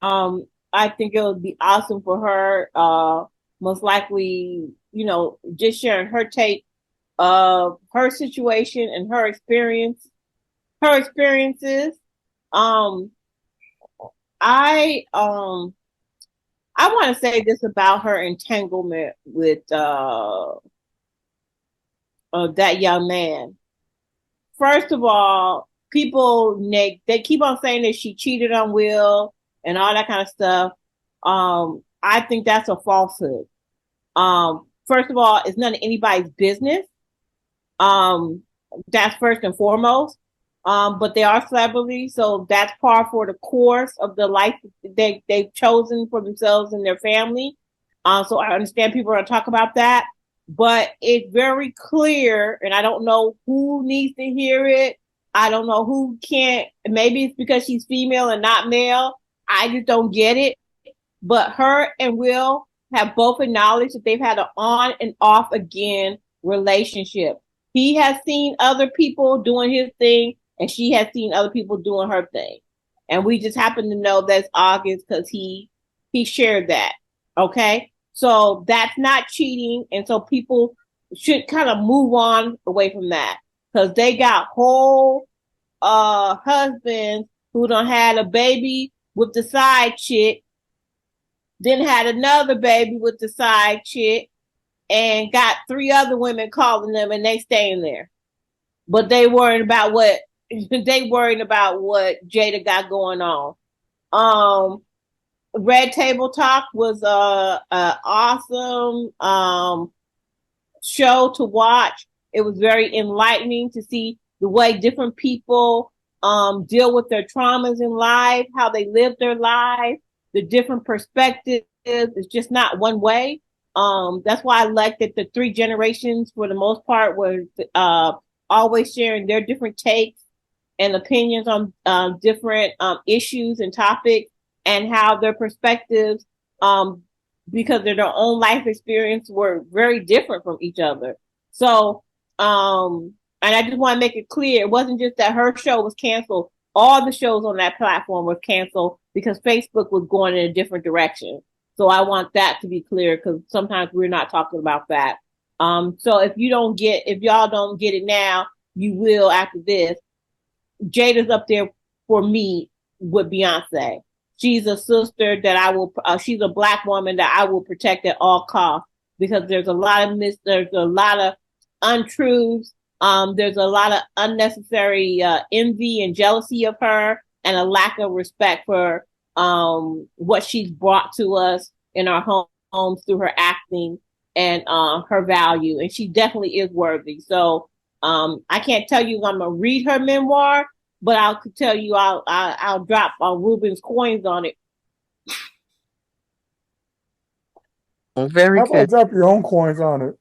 I think it would be awesome for her. Most likely, just sharing her take of her situation and her experiences. I want to say this about her entanglement with that young man. First of all, people they keep on saying that she cheated on Will and all that kind of stuff. I think that's a falsehood. First of all, it's none of anybody's business. That's first and foremost. But they are celebrities, so that's par for the course of the life they've chosen for themselves and their family. So I understand people are going to talk about that, but it's very clear, and I don't know who needs to hear it. I don't know who can't. Maybe it's because she's female and not male. I just don't get it. But her and Will have both acknowledged that they've had an on and off again relationship. He has seen other people doing his thing, and she has seen other people doing her thing. And we just happen to know that's August because he shared that. Okay. So that's not cheating. And so people should kind of move on away from that because they got whole husbands who done had a baby with the side chick, then had another baby with the side chick, and got 3 other women calling them, and they staying there. But they worried about what Jada got going on. Red Table Talk was a awesome show to watch. It was very enlightening to see the way different people deal with their traumas in life, how they live their life, the different perspectives. It's just not one way. That's why I like that the 3 generations, for the most part, were always sharing their different takes and opinions on different issues and topics, and how their perspectives, because of their own life experience, were very different from each other. So, and I just want to make it clear, it wasn't just that her show was canceled. All the shows on that platform were canceled because Facebook was going in a different direction. So I want that to be clear because sometimes we're not talking about that. So if y'all don't get it now, you will after this. Jada's up there for me with Beyonce. She's a sister that I will. She's a Black woman that I will protect at all costs because there's a lot of there's a lot of untruths. There's a lot of unnecessary envy and jealousy of her, and a lack of respect for what she's brought to us in our homes through her acting and her value. And she definitely is worthy. So I can't tell you I'm gonna read her memoir, but I'll tell you I'll drop Ruben's coins on it. Very How about good. drop your own coins on it?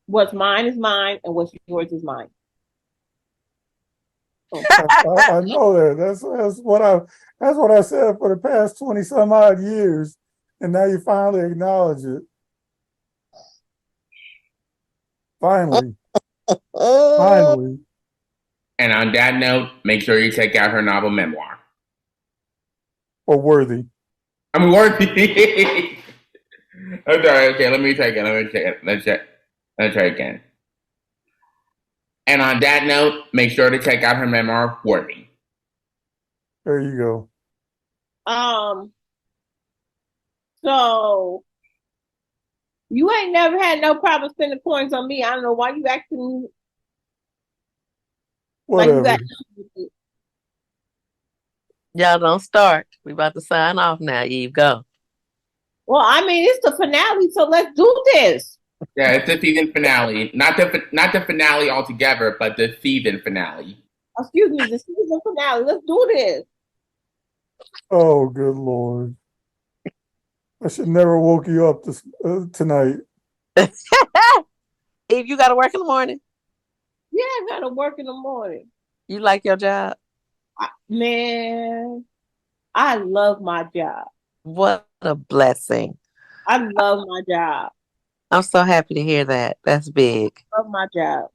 What's mine is mine, and what's yours is mine. Oh. I know that. That's what I said for the past 20 some odd years, and now you finally acknowledge it. Finally. Finally. And on that note, make sure you check out her novel memoir. Or worthy. I mean, worthy. I'm sorry. Okay, let me check it. Let's try again. And on that note, make sure to check out her memoir, Worthy. There you go. So you ain't never had no problem spending coins on me. I don't know why you acting Whatever. like you got. Y'all don't start. We about to sign off now. Eve, go. Well, I mean, it's the finale, so let's do this. Yeah, it's the season finale. Not the finale altogether, but the season finale. Excuse me, the season finale. Let's do this. Oh, good Lord. I should never woke you up tonight. Eve, you got to work in the morning? Yeah, I gotta work in the morning. You like your job? Man, I love my job. What a blessing. I love my job. I'm so happy to hear that. That's big. I love my job.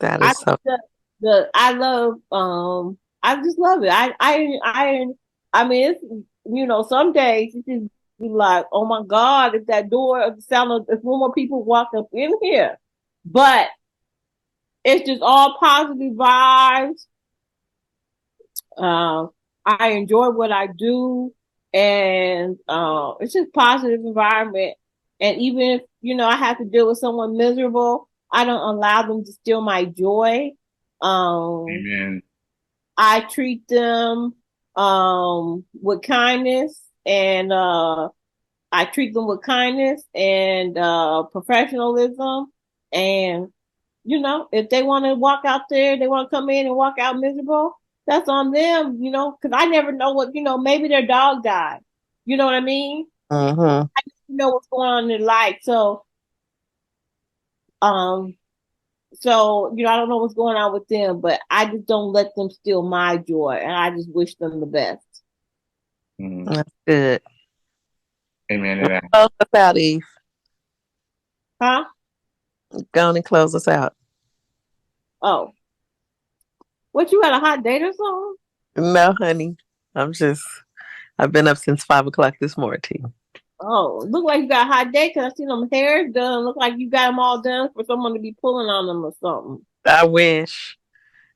That is so. I love. I just love it. I mean, it's, you know, some days it just be like, oh my God, if that door, if the sound of, if one more people walk up in here, but it's just all positive vibes. I enjoy what I do, and it's just positive environment. And even if, you know, I have to deal with someone miserable, I don't allow them to steal my joy. Amen. I treat them with kindness, and I treat them with kindness and professionalism. And, you know, if they want to walk out there, they want to come in and walk out miserable, that's on them, you know, because I never know what, you know, maybe their dog died. You know what I mean? Mm-hmm. I just know what's going on in their life. So, you know, I don't know what's going on with them, but I just don't let them steal my joy, and I just wish them the best. Mm-hmm. That's good. Amen to that. Close us out, Eve. Huh? Go on and close us out. Oh. What, you had a hot date or something? No, honey. I've been up since 5 o'clock this morning. Oh, look like you got a hot date because I seen them hair done. Look like you got them all done for someone to be pulling on them or something. I wish.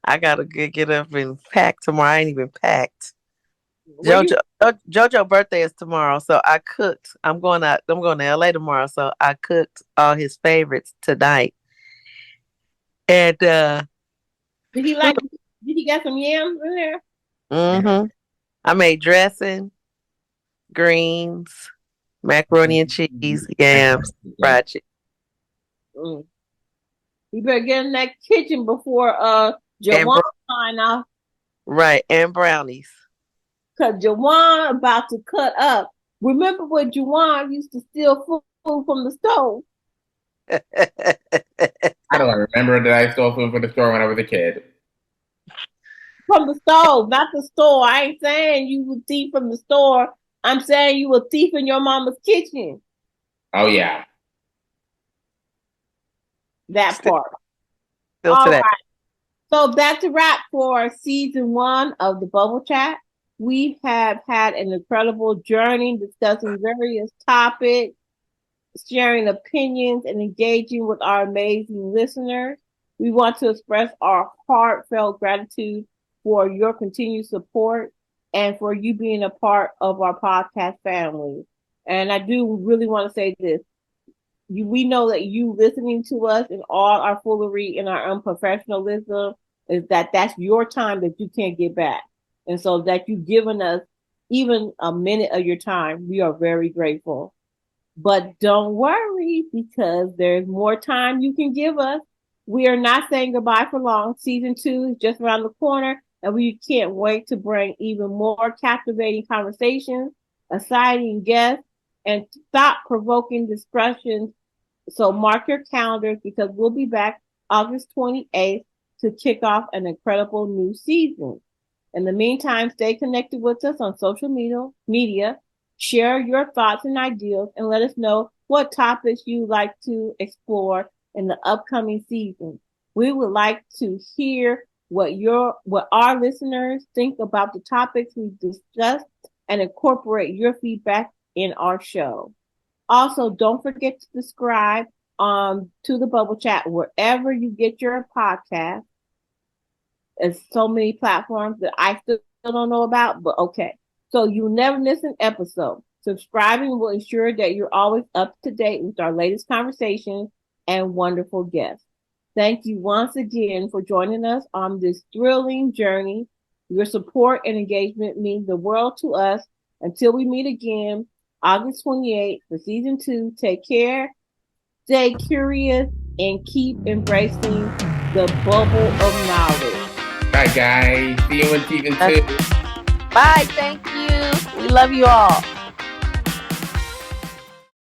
I gotta get up and pack tomorrow. I ain't even packed. JoJo's birthday is tomorrow, so I cooked. I'm going to LA tomorrow, so I cooked all his favorites tonight. And did he get some yams in there? Mm-hmm. I made dressing, greens, macaroni and cheese, yams, fried chicken. Mm. You better get in that kitchen before Jawan sign off. Right, and brownies. Because Jawan about to cut up. Remember when Jawan used to steal food from the stove? How do I remember that I stole food from the store when I was a kid? From the stove, not the store. I ain't saying you would thief from the store. I'm saying you were thief in your mama's kitchen. Oh, yeah. That part. Still All today. right. So that's a wrap for season 1 of the Bubble Chat. We have had an incredible journey discussing various topics, sharing opinions, and engaging with our amazing listeners. We want to express our heartfelt gratitude for your continued support and for you being a part of our podcast family. And I do really want to say this. We know that you listening to us and all our foolery and our unprofessionalism is that's your time that you can't get back. And so that you've given us even a minute of your time, we are very grateful. But don't worry, because there's more time you can give us. We are not saying goodbye for long. Season 2 is just around the corner, and we can't wait to bring even more captivating conversations, exciting guests, and thought-provoking discussions. So mark your calendars, because we'll be back August 28th to kick off an incredible new season. In the meantime, stay connected with us on social media. Share your thoughts and ideas, and let us know what topics you'd like to explore in the upcoming season. We would like to hear what our listeners think about the topics we discussed and incorporate your feedback in our show. Also, don't forget to subscribe to the Bubble Chat wherever you get your podcast. There's so many platforms that I still don't know about, but okay. So you'll never miss an episode. Subscribing will ensure that you're always up to date with our latest conversations and wonderful guests. Thank you once again for joining us on this thrilling journey. Your support and engagement mean the world to us. Until we meet again, August 28th for season 2, take care, stay curious, and keep embracing the bubble of knowledge. Bye, guys. See you in season 2. Bye. Thank you. We love you all.